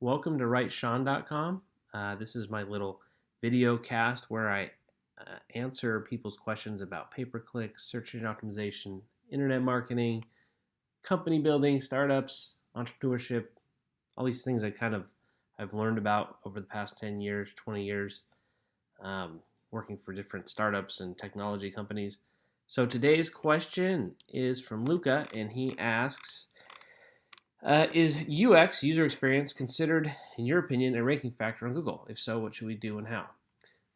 Welcome to WriteSean.com. This is my little video cast where I answer people's questions about pay-per-click, search engine optimization, internet marketing, company building, startups, entrepreneurship, all these things I've learned about over the past 10 years, 20 years, working for different startups and technology companies. So today's question is from Luca, and he asks, is UX, user experience, considered, in your opinion, a ranking factor on Google? If so, what should we do and how?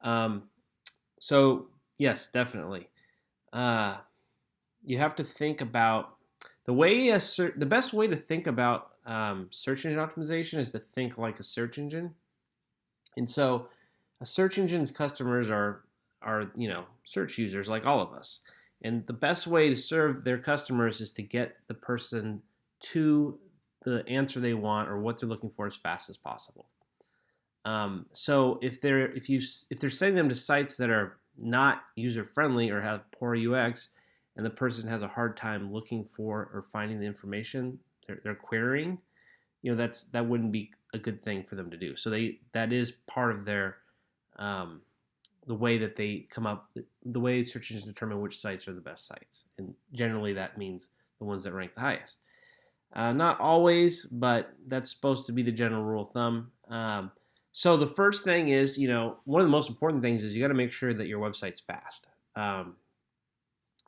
Um, so, yes, definitely. Uh, you have to think about the best way to think about search engine optimization is to think like a search engine. And so, a search engine's customers are search users like all of us. And the best way to serve their customers is to get the person to the answer they want or what they're looking for as fast as possible. So if they're sending them to sites that are not user friendly or have poor UX, and the person has a hard time looking for or finding the information they're querying, that wouldn't be a good thing for them to do. So that is part of their the way that they come up, the way search engines determine which sites are the best sites, and generally that means the ones that rank the highest. Not always, but that's supposed to be the general rule of thumb. So the first thing is, one of the most important things is you got to make sure that your website's fast. Not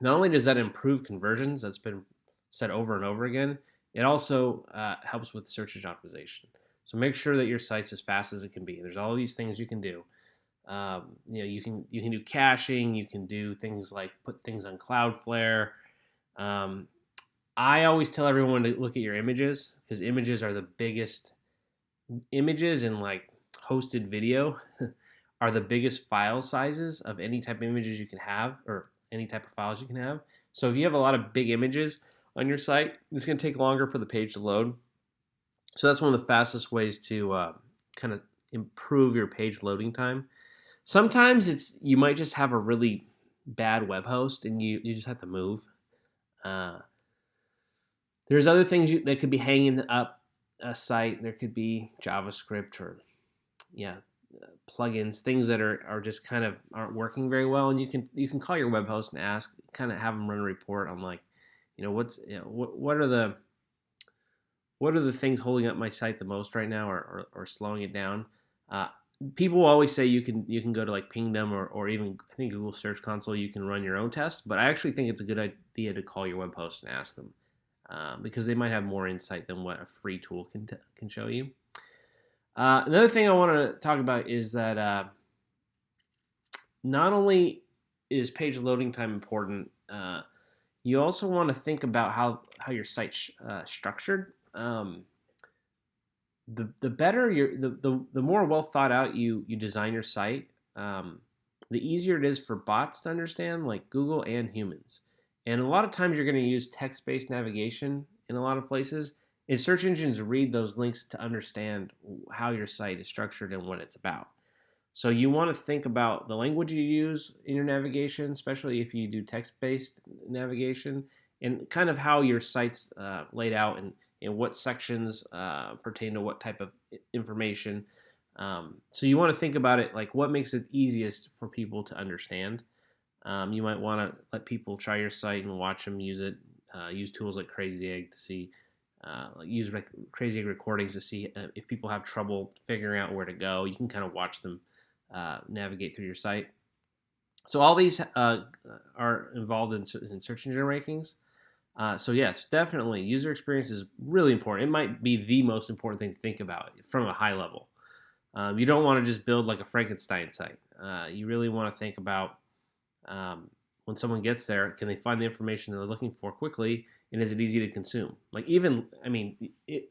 only does that improve conversions, that's been said over and over again, it also helps with search engine optimization. So make sure that your site's as fast as it can be. There's all these things you can do. You can do caching. You can do things like put things on Cloudflare. I always tell everyone to look at your images because images are the biggest. Images and like hosted video are the biggest file sizes of any type of images you can have or any type of files you can have. So if you have a lot of big images on your site, it's going to take longer for the page to load. So that's one of the fastest ways to kind of improve your page loading time. Sometimes you might just have a really bad web host and you just have to move. There's other things that could be hanging up a site. There could be JavaScript or plugins, things that are just kind of aren't working very well, and you can call your web host and ask, kind of have them run a report on like, what are the things holding up my site the most right now or slowing it down. People always say you can go to like Pingdom or even I think Google Search Console. You can run your own tests, but I actually think it's a good idea to call your web host and ask them because they might have more insight than what a free tool can show you. Another thing I want to talk about is that not only is page loading time important, you also want to think about how your site's structured. The better the more well thought out you design your site, the easier it is for bots to understand, like Google and humans. And a lot of times you're going to use text-based navigation in a lot of places. And search engines read those links to understand how your site is structured and what it's about. So you want to think about the language you use in your navigation, especially if you do text-based navigation, and kind of how your site's laid out and what sections pertain to what type of information. So you want to think about it like what makes it easiest for people to understand. You might want to let people try your site and watch them use it. Use tools like Crazy Egg to see, use Crazy Egg recordings to see if people have trouble figuring out where to go. You can kind of watch them navigate through your site. So all these are involved in search engine rankings. So yes, definitely, user experience is really important. It might be the most important thing to think about from a high level. You don't want to just build like a Frankenstein site. You really want to think about when someone gets there, can they find the information they're looking for quickly, and is it easy to consume? Like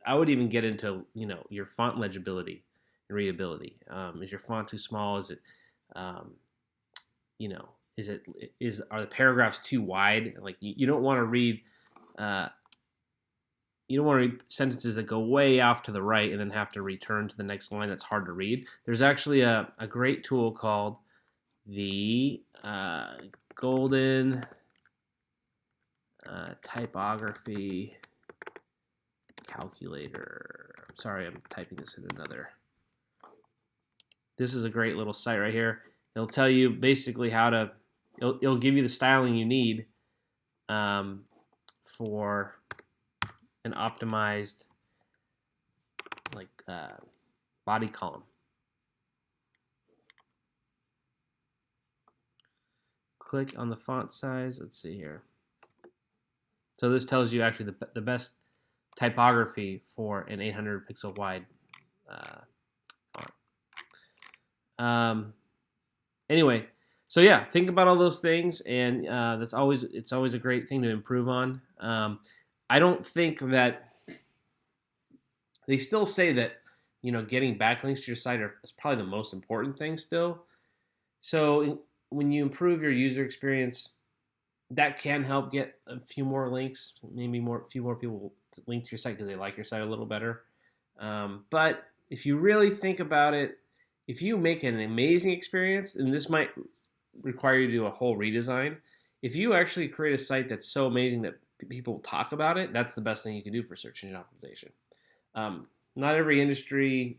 I would even get into your font legibility and readability. Is your font too small? Is it are the paragraphs too wide? Like you don't want to read. You don't want to read sentences that go way off to the right and then have to return to the next line that's hard to read. There's actually a great tool called the Golden Typography calculator. I'm sorry, I'm typing this in another. This is a great little site right here. It'll tell you basically how to, it'll give you the styling you need for an optimized like body column. Click on the font size. Let's see here. So this tells you actually the best typography for an 800 pixel wide font. Anyway, so yeah, think about all those things, and it's always a great thing to improve on. I don't think that they still say that getting backlinks to your site is probably the most important thing still. So when you improve your user experience, that can help get a few more links, maybe a few more people to link to your site because they like your site a little better. But if you really think about it, if you make an amazing experience, and this might require you to do a whole redesign, if you actually create a site that's so amazing that people talk about it, that's the best thing you can do for search engine optimization. Not every industry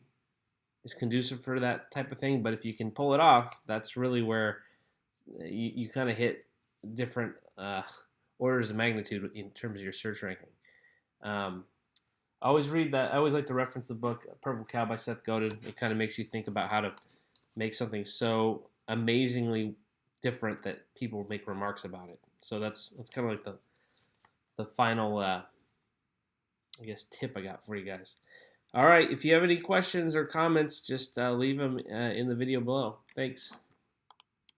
is conducive for that type of thing, but if you can pull it off, that's really where you kind of hit different orders of magnitude in terms of your search ranking. I always read that. I always like to reference the book Purple Cow by Seth Godin. It kind of makes you think about how to make something so amazingly different that people make remarks about it. So that's kind of like the final I guess tip I got for you guys. All right, if you have any questions or comments, just leave them in the video below. Thanks.